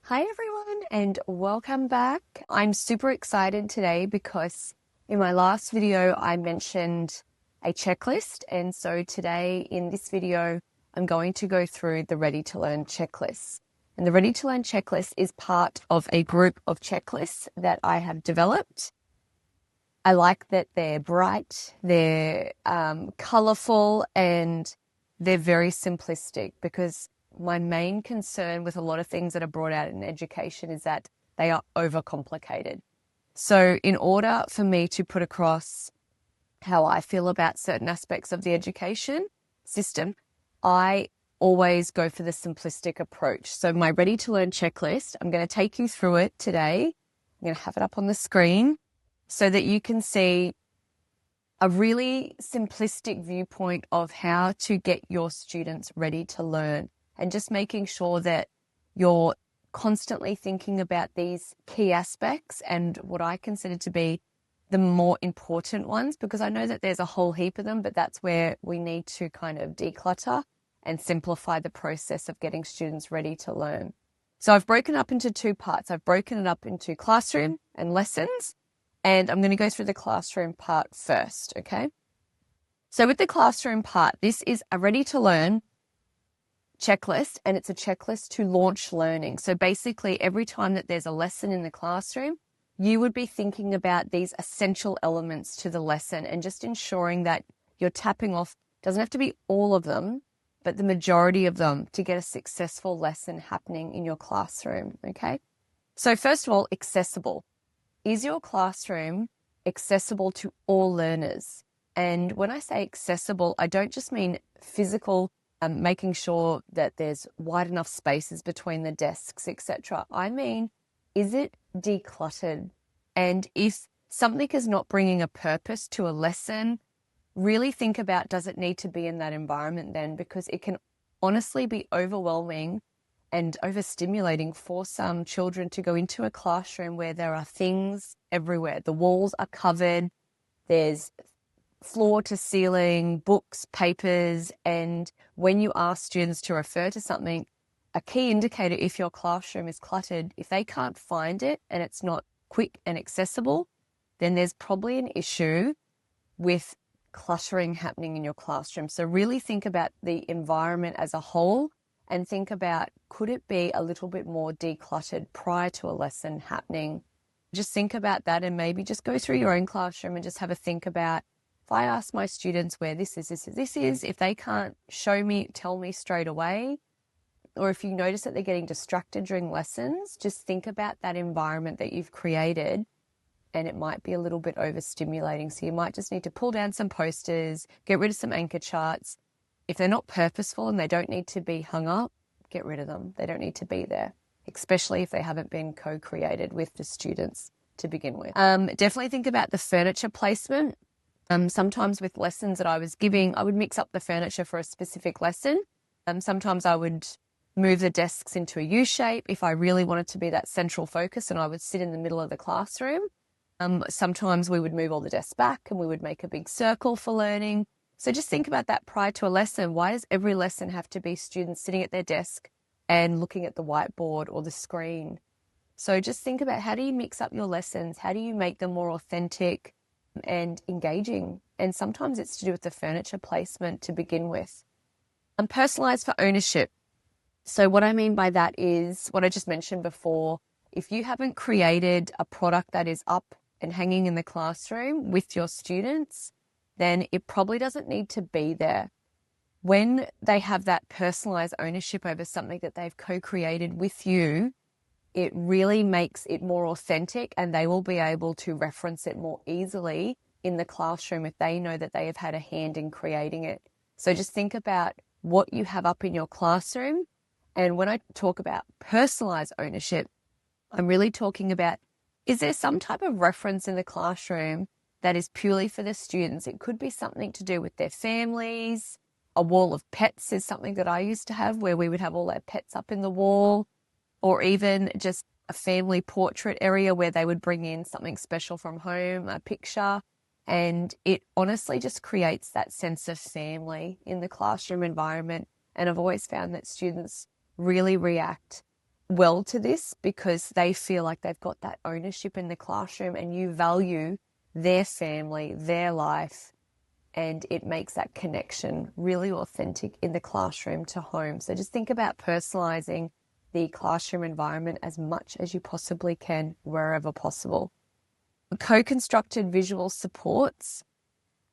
Hi everyone and welcome back. I'm super excited today because in my last video I mentioned a checklist, and so today in this video I'm going to go through the Ready to Learn checklist. And the Ready to Learn checklist is part of a group of checklists that I have developed. I like that they're bright, they're colorful, and they're very simplistic, because my main concern with a lot of things that are brought out in education is that they are overcomplicated. So in order for me to put across how I feel about certain aspects of the education system, I always go for the simplistic approach. So my Ready to Learn checklist, I'm going to take you through it today. I'm going to have it up on the screen so that you can see a really simplistic viewpoint of how to get your students ready to learn, and just making sure that you're constantly thinking about these key aspects and what I consider to be the more important ones, because I know that there's a whole heap of them, but that's where we need to kind of declutter and simplify the process of getting students ready to learn. So I've broken up into two parts. I've broken it up into classroom and lessons, and I'm going to go through the classroom part first, okay? So with the classroom part, this is a Ready to Learn checklist, and it's a checklist to launch learning. So basically, every time that there's a lesson in the classroom, you would be thinking about these essential elements to the lesson and just ensuring that you're tapping off, doesn't have to be all of them, but the majority of them to get a successful lesson happening in your classroom, okay? So first of all, accessible. Is your classroom accessible to all learners? And when I say accessible, I don't just mean physical, making sure that there's wide enough spaces between the desks, etc. I mean, is it decluttered? And if something is not bringing a purpose to a lesson, really think about, does it need to be in that environment then? Because it can honestly be overwhelming and overstimulating for some children to go into a classroom where there are things everywhere. The walls are covered, there's floor to ceiling, books, papers, and when you ask students to refer to something, a key indicator if your classroom is cluttered, if they can't find it and it's not quick and accessible, then there's probably an issue with cluttering happening in your classroom. So really think about the environment as a whole and think about, could it be a little bit more decluttered prior to a lesson happening? Just think about that, and maybe just go through your own classroom and just have a think about, if I ask my students where this is, if they can't show me, tell me straight away, or if you notice that they're getting distracted during lessons, just think about that environment that you've created, and it might be a little bit overstimulating. So you might just need to pull down some posters, get rid of some anchor charts. If they're not purposeful and they don't need to be hung up, get rid of them. They don't need to be there, especially if they haven't been co-created with the students to begin with. Definitely think about the furniture placement. Sometimes with lessons that I was giving, I would mix up the furniture for a specific lesson. Sometimes I would move the desks into a U shape if I really wanted to be that central focus, and I would sit in the middle of the classroom. Sometimes we would move all the desks back and we would make a big circle for learning. So just think about that prior to a lesson. Why does every lesson have to be students sitting at their desk and looking at the whiteboard or the screen? So just think about, how do you mix up your lessons? How do you make them more authentic and engaging? And sometimes it's to do with the furniture placement to begin with. Personalized for ownership. So what I mean by that is what I just mentioned before. If you haven't created a product that is up and hanging in the classroom with your students, then it probably doesn't need to be there. When they have that personalized ownership over something that they've co-created with you, it really makes it more authentic, and they will be able to reference it more easily in the classroom if they know that they have had a hand in creating it. So just think about what you have up in your classroom. And when I talk about personalized ownership, I'm really talking about, is there some type of reference in the classroom that is purely for the students? It could be something to do with their families. A wall of pets is something that I used to have, where we would have all our pets up in the wall, or even just a family portrait area where they would bring in something special from home, a picture. And it honestly just creates that sense of family in the classroom environment. And I've always found that students really react well to this because they feel like they've got that ownership in the classroom and you value their family, their life, and it makes that connection really authentic in the classroom to home. So just think about personalizing the classroom environment as much as you possibly can wherever possible. Co-constructed visual supports.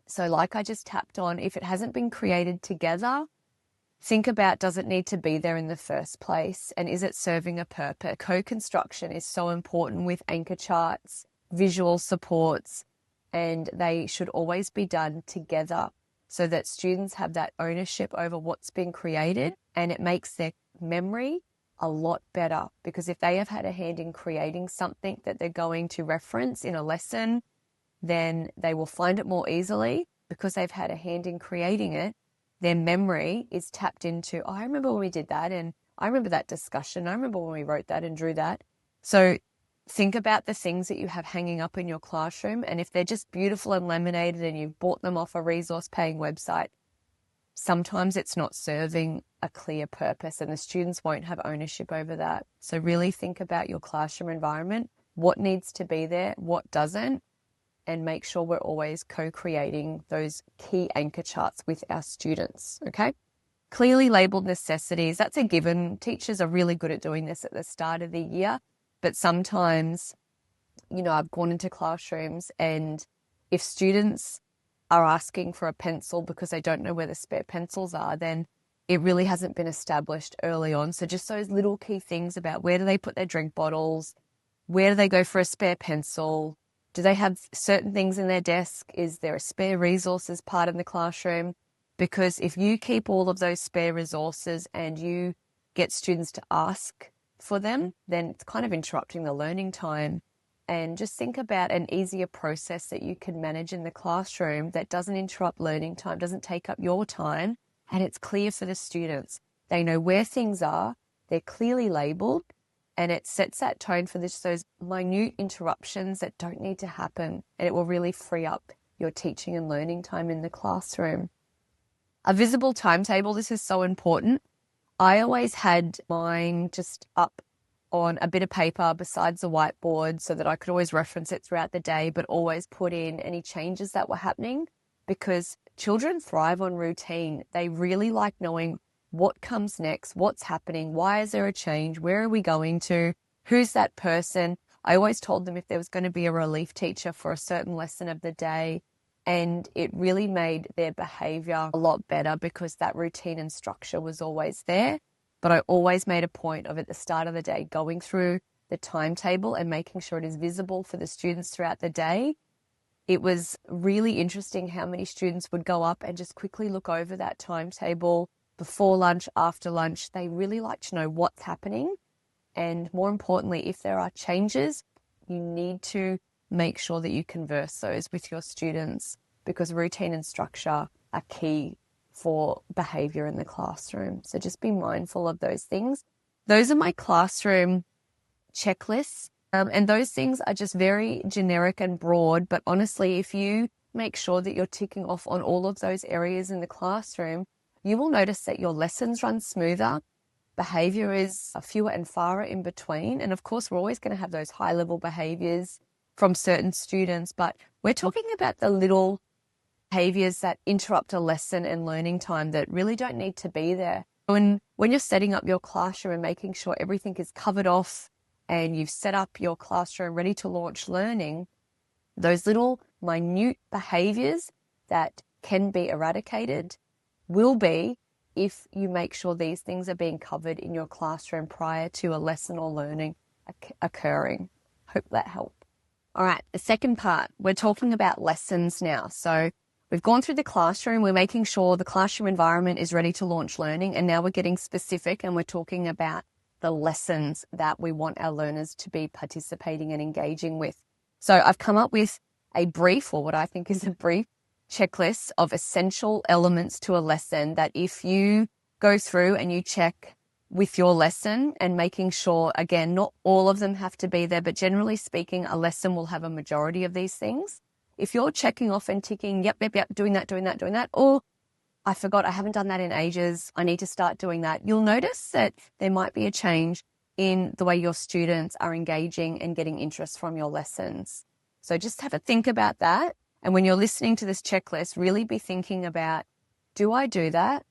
So like I just tapped on, if it hasn't been created together, think about, does it need to be there in the first place? And is it serving a purpose? Co-construction is so important with anchor charts, visual supports, and they should always be done together so that students have that ownership over what's been created, and it makes their memory a lot better, because if they have had a hand in creating something that they're going to reference in a lesson, then they will find it more easily because they've had a hand in creating it. Their memory is tapped into, oh, I remember when we did that, and I remember that discussion, I remember when we wrote that and drew that. So think about the things that you have hanging up in your classroom, and if they're just beautiful and laminated and you've bought them off a resource-paying website, sometimes it's not serving a clear purpose and the students won't have ownership over that. So really think about your classroom environment, what needs to be there, what doesn't, and make sure we're always co-creating those key anchor charts with our students, okay? Clearly labeled necessities, that's a given. Teachers are really good at doing this at the start of the year, but sometimes, I've gone into classrooms and if students are asking for a pencil because they don't know where the spare pencils are, then it really hasn't been established early on. So just those little key things about where do they put their drink bottles, where do they go for a spare pencil, do they have certain things in their desk, is there a spare resources part in the classroom? Because if you keep all of those spare resources and you get students to ask for them, then it's kind of interrupting the learning time. And just think about an easier process that you can manage in the classroom that doesn't interrupt learning time, doesn't take up your time, and it's clear for the students. They know where things are, they're clearly labeled, and it sets that tone for those minute interruptions that don't need to happen, and it will really free up your teaching and learning time in the classroom. A visible timetable, this is so important. I always had mine just up on a bit of paper besides the whiteboard so that I could always reference it throughout the day, but always put in any changes that were happening, because children thrive on routine. They really like knowing what comes next, what's happening, why is there a change, where are we going to, who's that person. I always told them if there was going to be a relief teacher for a certain lesson of the day, and it really made their behavior a lot better because that routine and structure was always there. But I always made a point of at the start of the day going through the timetable and making sure it is visible for the students throughout the day. It was really interesting how many students would go up and just quickly look over that timetable before lunch, after lunch. They really like to know what's happening. And more importantly, if there are changes, you need to make sure that you converse those with your students, because routine and structure are key for behavior in the classroom. So just be mindful of those things. Those are my classroom checklists. And those things are just very generic and broad. But honestly, if you make sure that you're ticking off on all of those areas in the classroom, you will notice that your lessons run smoother. Behavior is fewer and far in between. And of course, we're always going to have those high level behaviors from certain students, but we're talking about the little behaviors that interrupt a lesson and learning time that really don't need to be there. When you're setting up your classroom and making sure everything is covered off and you've set up your classroom ready to launch learning, those little minute behaviors that can be eradicated will be if you make sure these things are being covered in your classroom prior to a lesson or learning occurring. Hope that helped. All right, the second part, we're talking about lessons now. So we've gone through the classroom, we're making sure the classroom environment is ready to launch learning, and now we're getting specific and we're talking about the lessons that we want our learners to be participating and engaging with. So I've come up with a brief, or what I think is a brief, checklist of essential elements to a lesson that if you go through and you check with your lesson and making sure, again, not all of them have to be there, but generally speaking, a lesson will have a majority of these things. If you're checking off and ticking, yep, doing that, or I forgot, I haven't done that in ages, I need to start doing that, you'll notice that there might be a change in the way your students are engaging and getting interest from your lessons. So just have a think about that. And when you're listening to this checklist, really be thinking about, do I do that?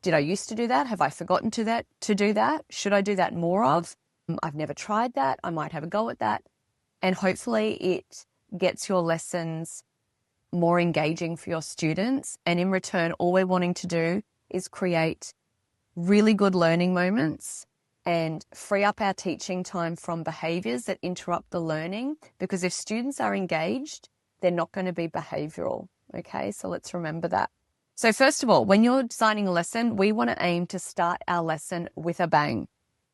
Did I used to do that? Have I forgotten to do that? Should I do that more of? I've never tried that. I might have a go at that. And hopefully it gets your lessons more engaging for your students. And in return, all we're wanting to do is create really good learning moments and free up our teaching time from behaviors that interrupt the learning. Because if students are engaged, they're not going to be behavioral. Okay, so let's remember that. So first of all, when you're designing a lesson, we want to aim to start our lesson with a bang.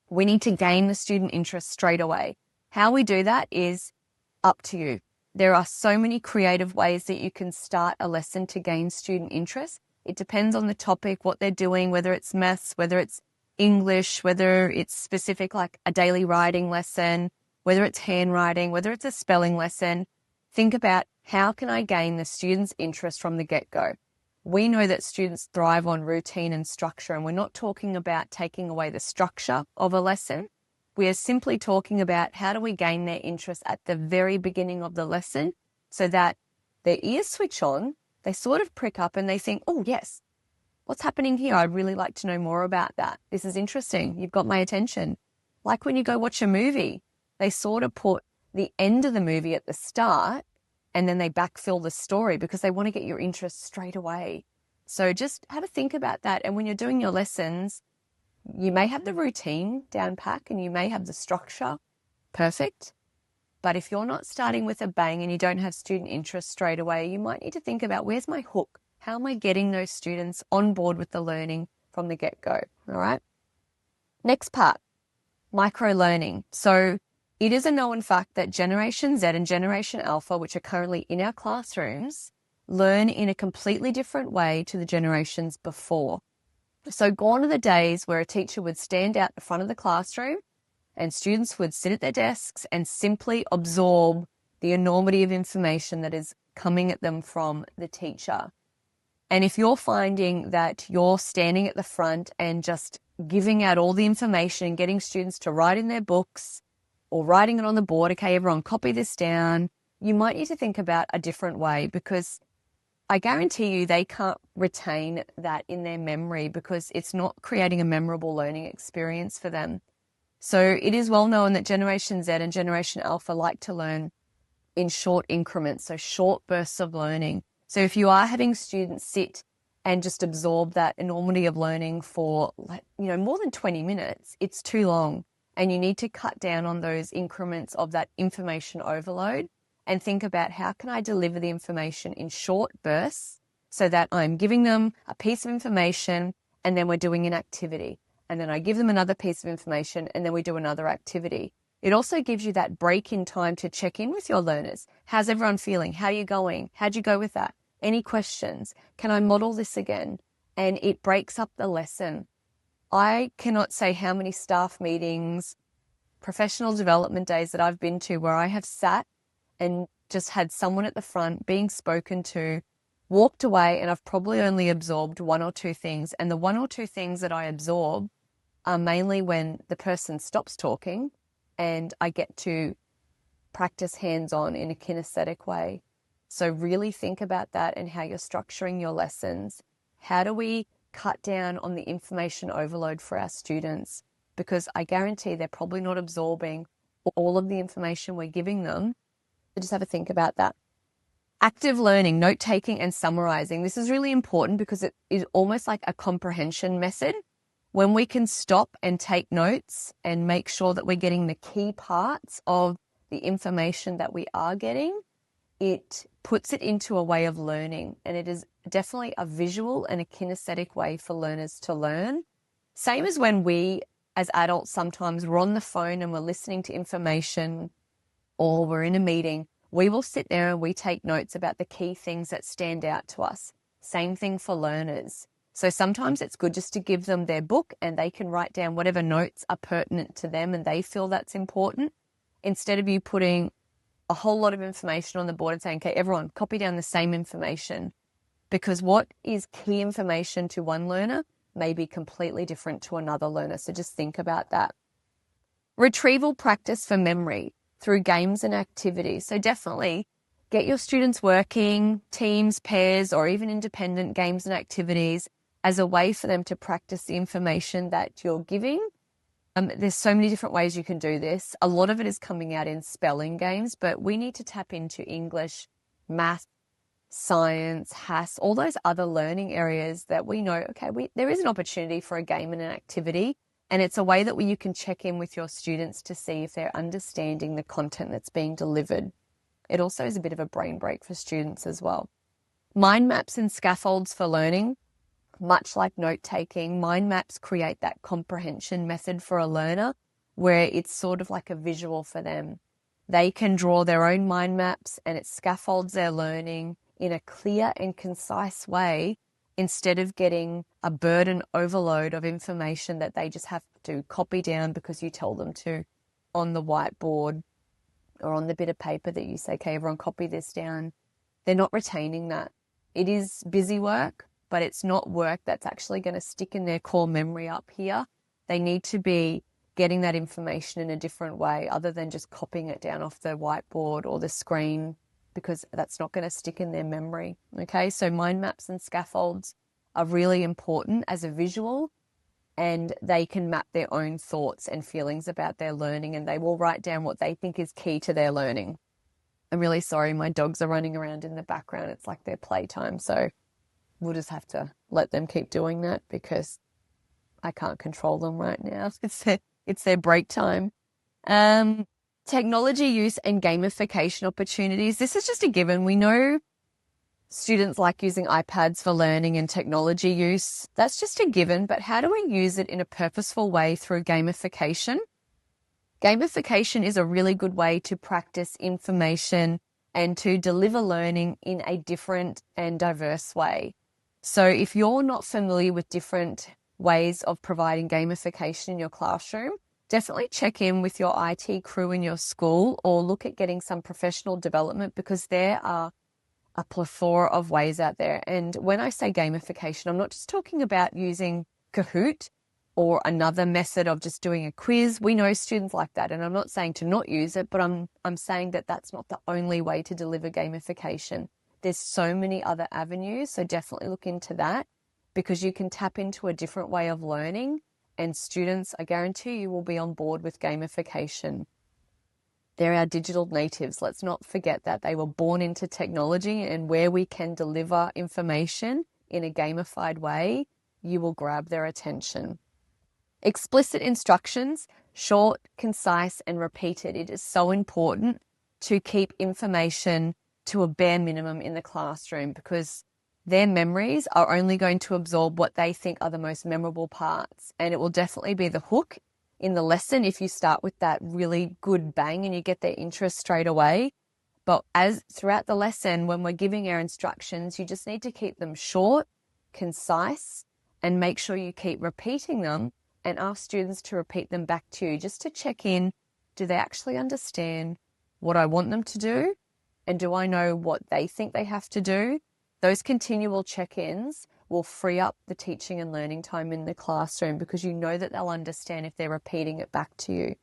We need to gain the student interest straight away. How we do that is up to you. There are so many creative ways that you can start a lesson to gain student interest. It depends on the topic, what they're doing, whether it's maths, whether it's English, whether it's specific like a daily writing lesson, whether it's handwriting, whether it's a spelling lesson. Think about, how can I gain the students' interest from the get-go? We know that students thrive on routine and structure, and we're not talking about taking away the structure of a lesson. We are simply talking about how do we gain their interest at the very beginning of the lesson so that their ears switch on, they sort of prick up and they think, oh yes, what's happening here? I'd really like to know more about that. This is interesting. You've got my attention. Like when you go watch a movie, they sort of put the end of the movie at the start and then they backfill the story because they want to get your interest straight away. So just have a think about that. And when you're doing your lessons, you may have the routine down pat and you may have the structure perfect. But if you're not starting with a bang and you don't have student interest straight away, you might need to think about, where's my hook? How am I getting those students on board with the learning from the get-go? All right. Next part, micro-learning. So it is a known fact that Generation Z and Generation Alpha, which are currently in our classrooms, learn in a completely different way to the generations before. So gone are the days where a teacher would stand out the front of the classroom and students would sit at their desks and simply absorb the enormity of information that is coming at them from the teacher. And if you're finding that you're standing at the front and just giving out all the information and getting students to write in their books or writing it on the board, okay, everyone copy this down, you might need to think about a different way, because I guarantee you they can't retain that in their memory because it's not creating a memorable learning experience for them. So it is well known that Generation Z and Generation Alpha like to learn in short increments, so short bursts of learning. So if you are having students sit and just absorb that enormity of learning for, more than 20 minutes, it's too long. And you need to cut down on those increments of that information overload and think about, how can I deliver the information in short bursts so that I'm giving them a piece of information and then we're doing an activity. And then I give them another piece of information and then we do another activity. It also gives you that break in time to check in with your learners. How's everyone feeling? How are you going? How'd you go with that? Any questions? Can I model this again? And it breaks up the lesson. I cannot say how many staff meetings, professional development days that I've been to where I have sat and just had someone at the front being spoken to, walked away, and I've probably only absorbed one or two things. And the one or two things that I absorb are mainly when the person stops talking and I get to practice hands-on in a kinesthetic way. So really think about that and how you're structuring your lessons. How do we cut down on the information overload for our students? Because I guarantee they're probably not absorbing all of the information we're giving them. So just have a think about that. Active learning, note-taking and summarizing. This is really important because it is almost like a comprehension method. When we can stop and take notes and make sure that we're getting the key parts of the information that we are getting, it puts it into a way of learning, and it is definitely a visual and a kinesthetic way for learners to learn. Same as when we as adults sometimes we're on the phone and we're listening to information or we're in a meeting, we will sit there and we take notes about the key things that stand out to us. Same thing for learners. So sometimes it's good just to give them their book and they can write down whatever notes are pertinent to them and they feel that's important, instead of you putting a whole lot of information on the board and saying, okay, everyone copy down the same information, because what is key information to one learner may be completely different to another learner. So just think about that. Retrieval practice for memory through games and activities. So definitely get your students working, teams, pairs, or even independent games and activities as a way for them to practice the information that you're giving. There's so many different ways you can do this. A lot of it is coming out in spelling games, but we need to tap into English, math, science, HAS, all those other learning areas that we know, okay, there is an opportunity for a game and an activity, and it's a way that you can check in with your students to see if they're understanding the content that's being delivered. It also is a bit of a brain break for students as well. Mind maps and scaffolds for learning. Much like note-taking, mind maps create that comprehension method for a learner where it's sort of like a visual for them. They can draw their own mind maps and it scaffolds their learning in a clear and concise way instead of getting a burden overload of information that they just have to copy down because you tell them to on the whiteboard or on the bit of paper that you say, okay, everyone copy this down. They're not retaining that. It is busy work, but it's not work that's actually going to stick in their core memory up here. They need to be getting that information in a different way other than just copying it down off the whiteboard or the screen, because that's not going to stick in their memory. Okay, so mind maps and scaffolds are really important as a visual, and they can map their own thoughts and feelings about their learning, and they will write down what they think is key to their learning. I'm really sorry, my dogs are running around in the background. It's like their playtime, so we'll just have to let them keep doing that because I can't control them right now. It's their break time. Technology use and gamification opportunities. This is just a given. We know students like using iPads for learning and technology use. That's just a given, but how do we use it in a purposeful way through gamification? Gamification is a really good way to practice information and to deliver learning in a different and diverse way. So if you're not familiar with different ways of providing gamification in your classroom, definitely check in with your IT crew in your school or look at getting some professional development, because there are a plethora of ways out there. And when I say gamification, I'm not just talking about using Kahoot or another method of just doing a quiz. We know students like that, and I'm not saying to not use it, but I'm saying that that's not the only way to deliver gamification. There's so many other avenues, so definitely look into that, because you can tap into a different way of learning, and students, I guarantee you, will be on board with gamification. They're our digital natives. Let's not forget that they were born into technology, and where we can deliver information in a gamified way, you will grab their attention. Explicit instructions, short, concise, and repeated. It is so important to keep information to a bare minimum in the classroom, because their memories are only going to absorb what they think are the most memorable parts. And it will definitely be the hook in the lesson if you start with that really good bang and you get their interest straight away. But as throughout the lesson, when we're giving our instructions, you just need to keep them short, concise, and make sure you keep repeating them and ask students to repeat them back to you just to check in. Do they actually understand what I want them to do? And do I know what they think they have to do? Those continual check-ins will free up the teaching and learning time in the classroom, because you know that they'll understand if they're repeating it back to you.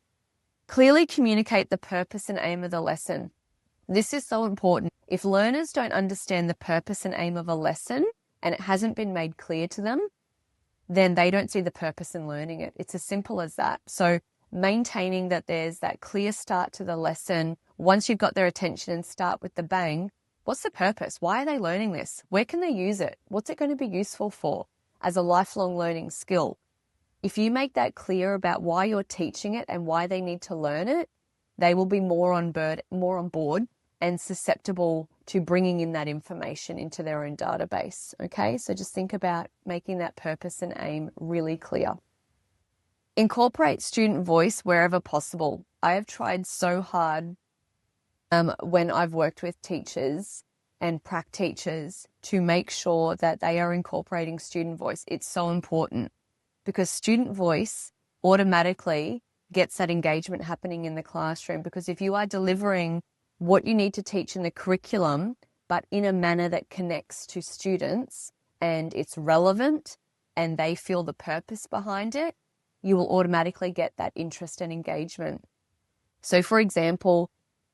Clearly communicate the purpose and aim of the lesson. This is so important. If learners don't understand the purpose and aim of a lesson and it hasn't been made clear to them, then they don't see the purpose in learning it. It's as simple as that. So maintaining that there's that clear start to the lesson. Once you've got their attention and start with the bang, what's the purpose? Why are they learning this? Where can they use it? What's it going to be useful for as a lifelong learning skill? If you make that clear about why you're teaching it and why they need to learn it, they will be more on board and susceptible to bringing in that information into their own database. Okay, so just think about making that purpose and aim really clear. Incorporate student voice wherever possible. I have tried so hard when I've worked with teachers and prac teachers to make sure that they are incorporating student voice. It's so important, because student voice automatically gets that engagement happening in the classroom. Because if you are delivering what you need to teach in the curriculum, but in a manner that connects to students and it's relevant and they feel the purpose behind it, you will automatically get that interest and engagement. So for example,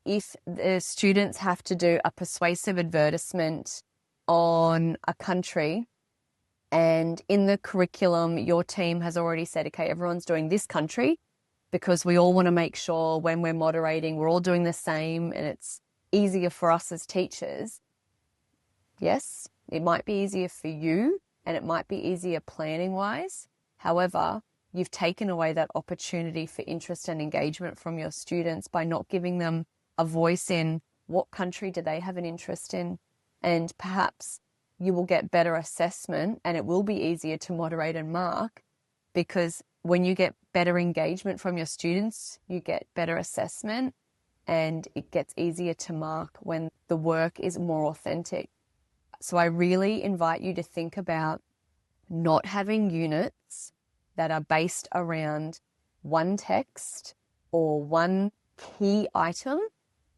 if the students have to do a persuasive advertisement on a country, and in the curriculum, your team has already said, okay, everyone's doing this country, because we all want to make sure when we're moderating, we're all doing the same and it's easier for us as teachers. Yes, it might be easier for you and it might be easier planning wise. However, you've taken away that opportunity for interest and engagement from your students by not giving them a voice in what country do they have an interest in. And perhaps you will get better assessment and it will be easier to moderate and mark, because when you get better engagement from your students, you get better assessment and it gets easier to mark when the work is more authentic. So I really invite you to think about not having units that are based around one text or one key item.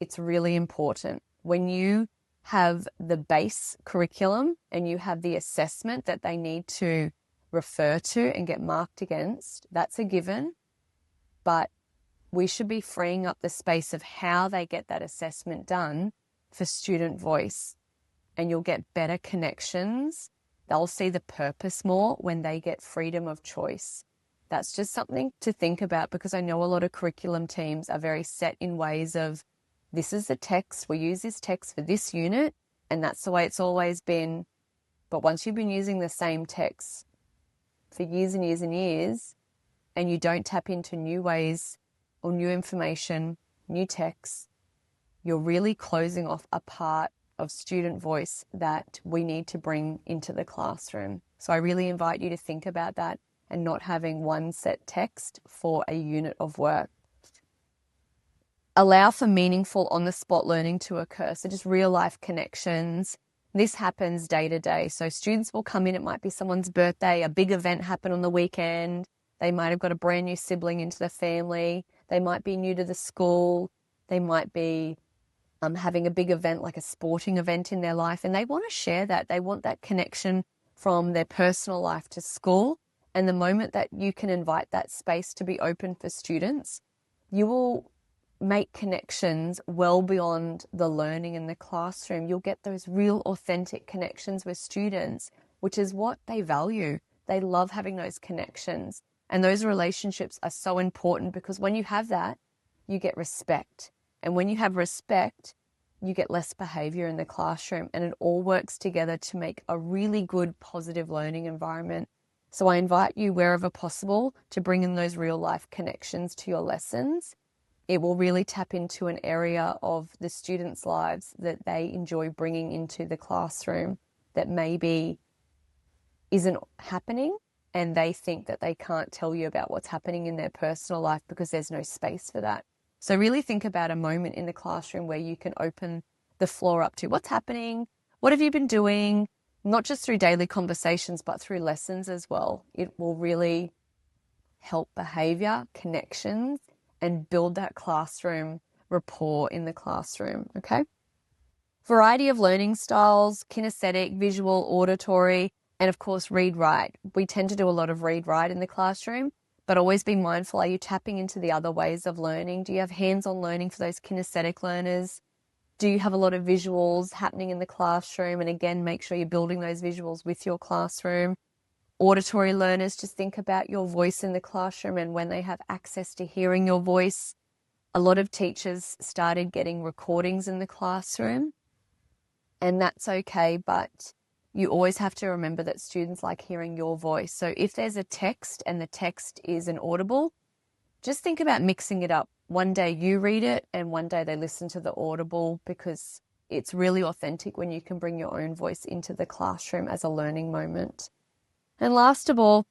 It's really important. When you have the base curriculum and you have the assessment that they need to refer to and get marked against, that's a given. But we should be freeing up the space of how they get that assessment done for student voice. And you'll get better connections. They'll see the purpose more when they get freedom of choice. That's just something to think about, because I know a lot of curriculum teams are very set in ways of, this is the text, we use this text for this unit, and that's the way it's always been. But once you've been using the same text for years and years and years, and you don't tap into new ways or new information, new texts, you're really closing off a part of student voice that we need to bring into the classroom. So I really invite you to think about that and not having one set text for a unit of work. Allow for meaningful on-the-spot learning to occur. So just real-life connections. This happens day to day. So students will come in, it might be someone's birthday, a big event happened on the weekend. They might have got a brand new sibling into the family. They might be new to the school. They might be having a big event like a sporting event in their life, and they want to share that. They want that connection from their personal life to school. And the moment that you can invite that space to be open for students, you will make connections well beyond the learning in the classroom. You'll get those real authentic connections with students, which is what they value. They love having those connections. And those relationships are so important, because when you have that, you get respect. And when you have respect, you get less behavior in the classroom, and it all works together to make a really good, positive learning environment. So I invite you, wherever possible, to bring in those real life connections to your lessons. It will really tap into an area of the students' lives that they enjoy bringing into the classroom that maybe isn't happening, and they think that they can't tell you about what's happening in their personal life because there's no space for that. So really think about a moment in the classroom where you can open the floor up to what's happening, what have you been doing, not just through daily conversations, but through lessons as well. It will really help behavior, connections, and build that classroom rapport in the classroom, okay? Variety of learning styles, kinesthetic, visual, auditory, and of course, read-write. We tend to do a lot of read-write in the classroom, but always be mindful, are you tapping into the other ways of learning? Do you have hands-on learning for those kinesthetic learners? Do you have a lot of visuals happening in the classroom? And again, make sure you're building those visuals with your classroom. Auditory learners, just think about your voice in the classroom and when they have access to hearing your voice. A lot of teachers started getting recordings in the classroom, and that's okay, but you always have to remember that students like hearing your voice. So if there's a text and the text is an audible, just think about mixing it up. One day you read it and one day they listen to the audible, because it's really authentic when you can bring your own voice into the classroom as a learning moment. And last of all,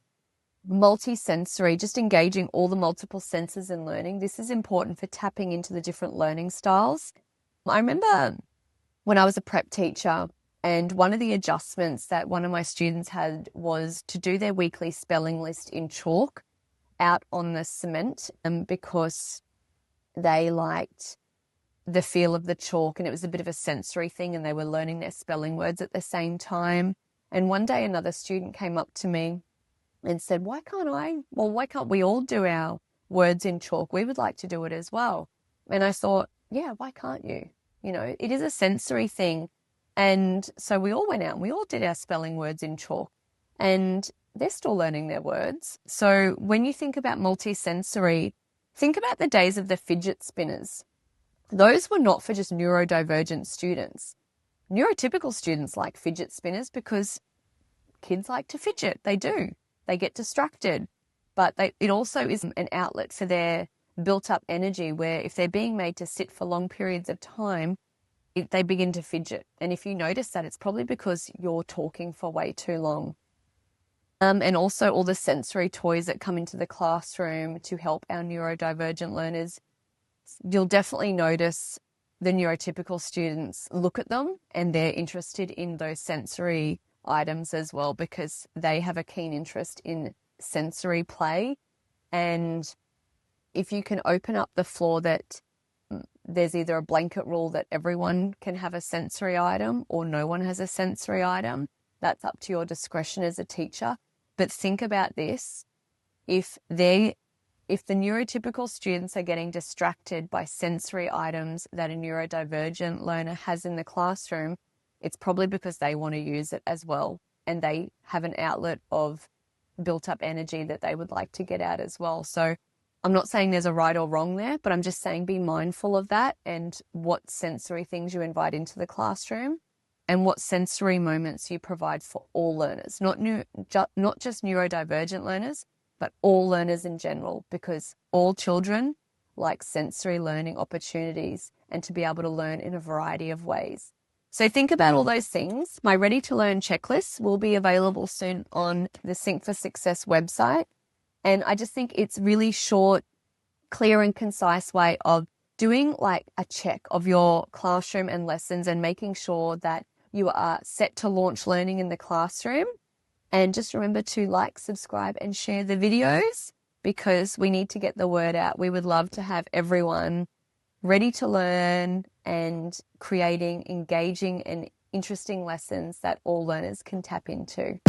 multisensory, just engaging all the multiple senses in learning. This is important for tapping into the different learning styles. I remember when I was a prep teacher, and one of the adjustments that one of my students had was to do their weekly spelling list in chalk out on the cement, because they liked the feel of the chalk, and it was a bit of a sensory thing, and they were learning their spelling words at the same time. And one day another student came up to me and said, why can't we all do our words in chalk? We would like to do it as well. And I thought, yeah, why can't you? It is a sensory thing. And so we all went out and we all did our spelling words in chalk, and they're still learning their words. So when you think about multisensory, think about the days of the fidget spinners. Those were not for just neurodivergent students. Neurotypical students like fidget spinners because kids like to fidget. They do. They get distracted. But it also is an outlet for their built up energy, where if they're being made to sit for long periods of time, they begin to fidget. And if you notice that, it's probably because you're talking for way too long. And also all the sensory toys that come into the classroom to help our neurodivergent learners. You'll definitely notice the neurotypical students look at them and they're interested in those sensory items as well, because they have a keen interest in sensory play. And if you can open up the floor that there's either a blanket rule that everyone can have a sensory item or no one has a sensory item, that's up to your discretion as a teacher. But think about this. If the neurotypical students are getting distracted by sensory items that a neurodivergent learner has in the classroom, it's probably because they want to use it as well. And they have an outlet of built up energy that they would like to get out as well. So I'm not saying there's a right or wrong there, but I'm just saying be mindful of that and what sensory things you invite into the classroom and what sensory moments you provide for all learners, not just neurodivergent learners, but all learners in general, because all children like sensory learning opportunities and to be able to learn in a variety of ways. So think about all those things. My Ready to Learn checklist will be available soon on the Sync for Success website. And I just think it's really short, clear and concise way of doing like a check of your classroom and lessons and making sure that you are set to launch learning in the classroom. And just remember to like, subscribe and share the videos, because we need to get the word out. We would love to have everyone ready to learn and creating engaging and interesting lessons that all learners can tap into.